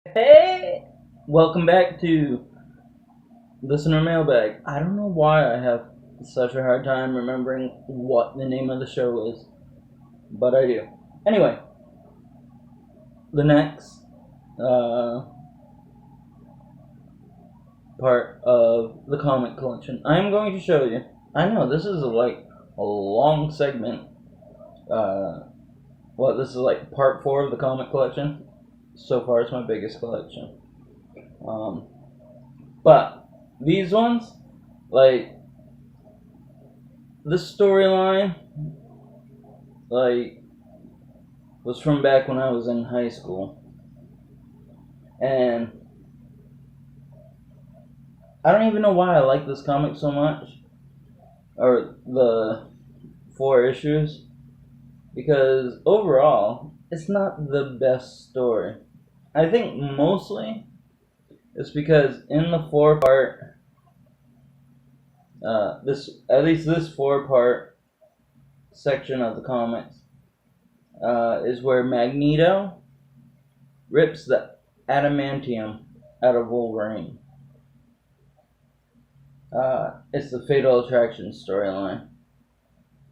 Hey! Welcome back to Listener Mailbag. I don't know why I have such a hard time remembering what the name of the show is, but I do. Anyway, the next part of the comic collection, I am going to show you. I know this is a long segment. This is like part 4 of the comic collection. So far, it's my biggest collection. But these ones, like this storyline, was from back when I was in high school, and I don't even know why I like this comic so much, or the 4 issues, because overall, it's not the best story. I think mostly it's because in the 4-part, this 4-part section of the comics, is where Magneto rips the adamantium out of Wolverine. It's the Fatal Attraction storyline.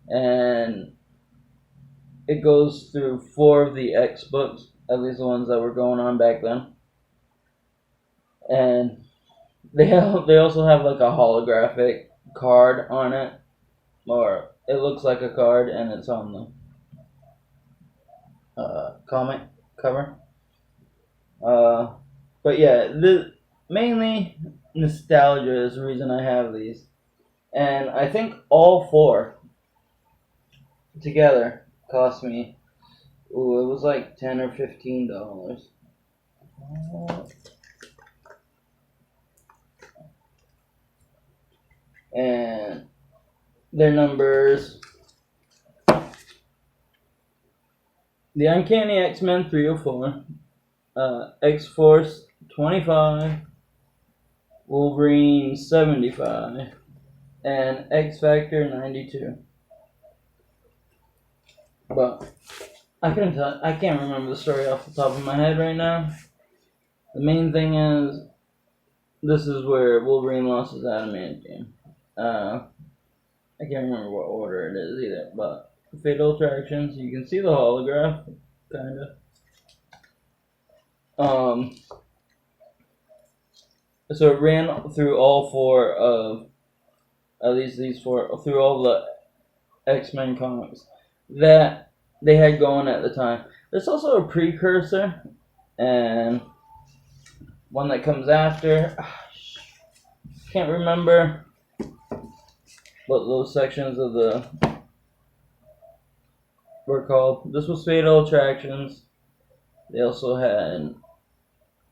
And it goes through 4 of the X books, at least the ones that were going on back then. And they also have like a holographic card on it, or it looks like a card, and it's on the comic cover. But yeah, mainly nostalgia is the reason I have these, and I think all 4 together cost me. It was like $10 or $15. And their numbers: The Uncanny X-Men 304, X-Force 25, Wolverine 75, and X-Factor 92. But I can't remember the story off the top of my head right now. The main thing is, this is where Wolverine lost his adamantium. I can't remember what order it is either, but Fatal Attractions, you can see the holograph, kinda. So it ran through all 4 of, at least these 4, through all the X-Men comics that they had going at the time. There's also a precursor, and one that comes after. Can't remember what those sections of the were called. This was Fatal Attractions. They also had,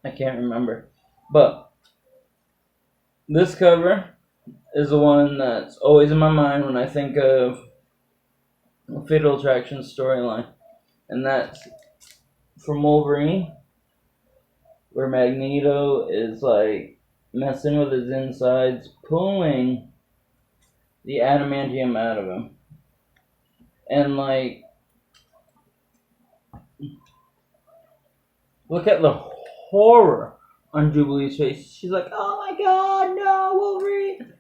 I can't remember, but this cover is the one that's always in my mind when I think of Fatal Attractions storyline, and that's from Wolverine, where Magneto is like messing with his insides, pulling the adamantium out of him, and like, look at the horror on Jubilee's face. She's like, "Oh my God, no, Wolverine!"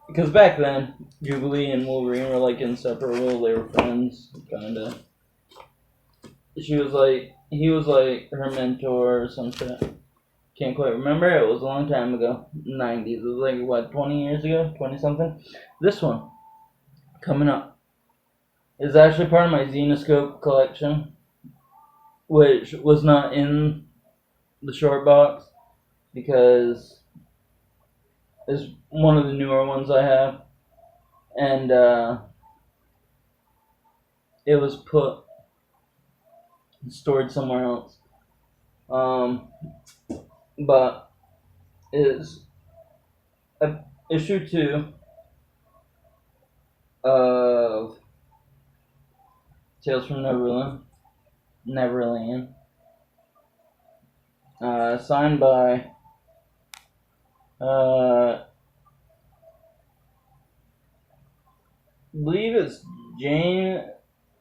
Because back then, Jubilee and Wolverine were like inseparable. They were friends, kinda. He was like her mentor or some shit. Can't quite remember. It was a long time ago. 90s. It was like, what, 20 years ago? 20 something? This one, coming up, is actually part of my Xenoscope collection, which was not in the short box because it's one of the newer ones I have. And it was stored somewhere else. But is issue 2 of Tales from Neverland, signed by I believe it's James.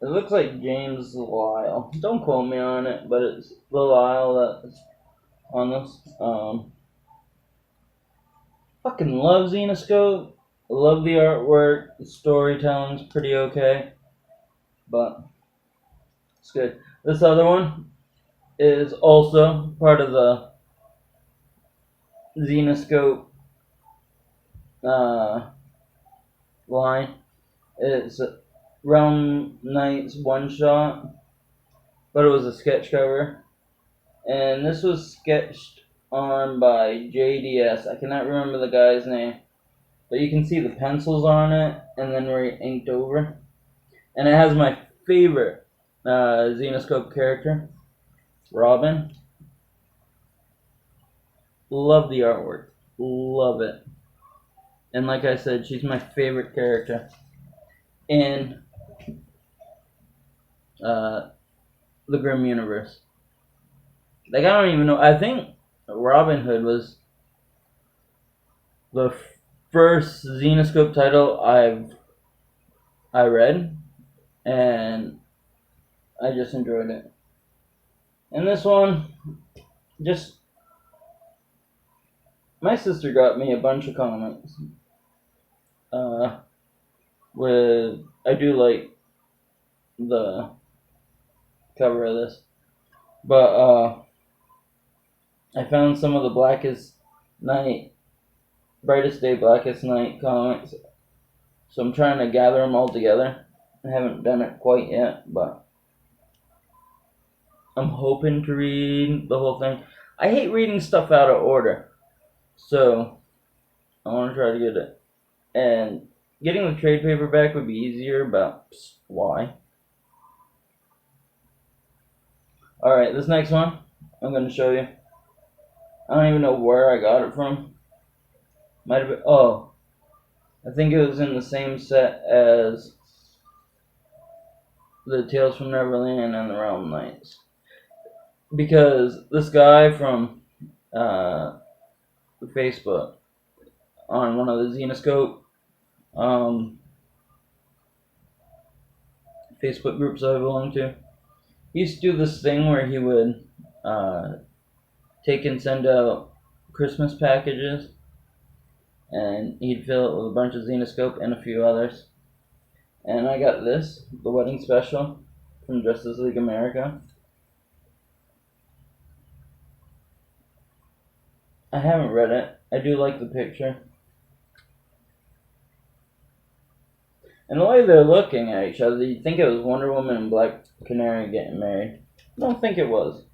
It looks like James Lyle. Don't quote me on it, but it's the Lyle that's on this. Fucking love Xenoscope. Love the artwork. The storytelling's pretty okay, but it's good. This other one is also part of the Xenoscope line. It's Realm Knights one shot, but it was a sketch cover, and this was sketched on by JDS. I cannot remember the guy's name, but you can see the pencils on it, and then re-inked over. And it has my favorite Xenoscope character, Robin. Love the artwork. Love it. And like I said, she's my favorite character in the Grimm universe. Like, I don't even know. I think Robin Hood was the first Xenoscope title I read, and I just enjoyed it. And this one, just my sister got me a bunch of comics. I do like the cover of this, but I found some of the Brightest Day, Blackest Night comics, so I'm trying to gather them all together. I haven't done it quite yet, but I'm hoping to read the whole thing. I hate reading stuff out of order, so I want to try to get it. And getting the trade paperback would be easier, but why? Alright, this next one I'm going to show you. I don't even know where I got it from. Might have been, I think it was in the same set as the Tales from Neverland and the Realm Knights. Because this guy from Facebook, on one of the Xenoscope Facebook groups I belong to, he used to do this thing where he would take and send out Christmas packages, and he'd fill it with a bunch of Xenoscope and a few others. And I got this, the wedding special from Justice League America. I haven't read it. I do like the picture. And the way they're looking at each other, you'd think it was Wonder Woman and Black Canary getting married. I don't think it was.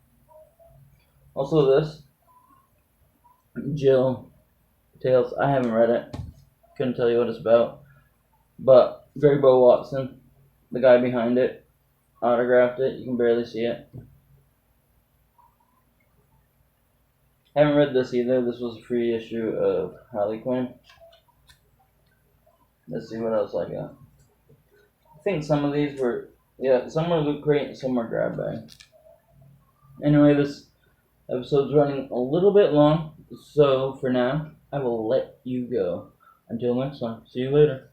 Also this, Jill Tales. I haven't read it. Couldn't tell you what it's about. But Greg Bo Watson, the guy behind it, autographed it. You can barely see it. Haven't read this either. This was a free issue of Harley Quinn. Let's see what else I got. I think some of these were, some were Loot Crate and some were Grab Bag. Anyway, this episode's running a little bit long, so for now, I will let you go. Until next time, see you later.